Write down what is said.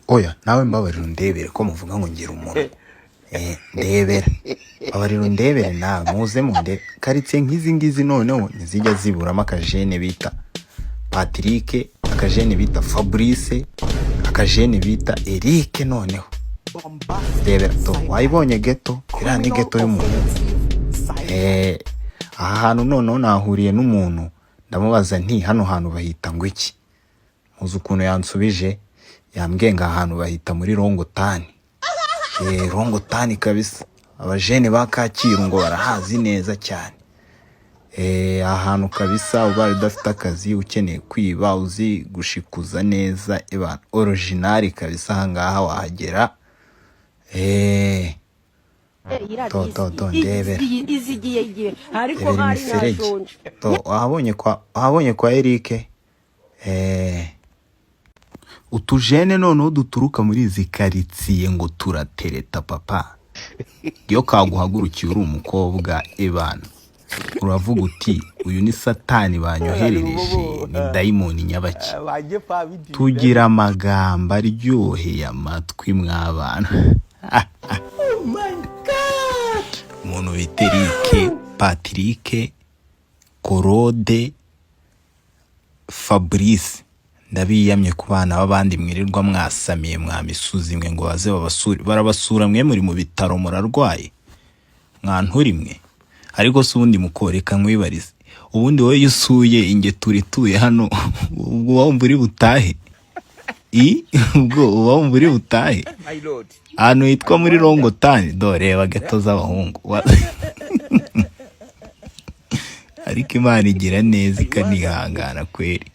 oya nawe mbabarira undebere ko muvuga ngo ngira umuntu ndebera abarira undebere nawe muze munde karitsiye nk'izi ngizi noneho nizijya ziburamo akajene bita Patrick, akajene bita Fabrice, akajene bita Eric. Noneho ndebera to wayibonye geto ira ni geto y'umuntu. Aha hantu noneho nahuriye n'umuntu ndamubaza nti hano hantu bahita ngo iki, muzi ukuntu yansubije yambwiye ngo ahantu bahita muri Rongotani. Rongotani kabisa, abajene ba Kacyiru ngo barahazi neza cyane. Ahantu kabisa ubaye udafite akazi ukeneye kwiba uzi gushikuza neza eba original kabisa ahangaha wahagera. Ndebera izigiye ariko hari nashonje wahabonye kwa Eric. Utujene noneho duturuka muri izi karitsiye ngo turatereta papa. Iyo kaguhagurukiye uri umukobwa ebana uravuga uti uyu ni satani banyoherereje, ni daimoni nyabaki. Tugira amagambo aryoheye amatwi mwabana. Oh my god, umuntu bita Eric, Patrick, Korode, Fabrice. Ndabiyamye ku bana b'abandi mwirirwa mwasamiye mwamisuzi mwe ngo baze babasura, barabasura mwe muri mu bitaro murarwaye mwanturi mwe. Ariko se ubundi mukoreka nkwibarize, ubundi wowe yusuye inge turituye hano ubwo wumva uri butahe ubwo wumva uri butahe hano yitwa muri Rongotani. Dore bagato z'abahungu ariko Imana igira neza ikanihangana kweri.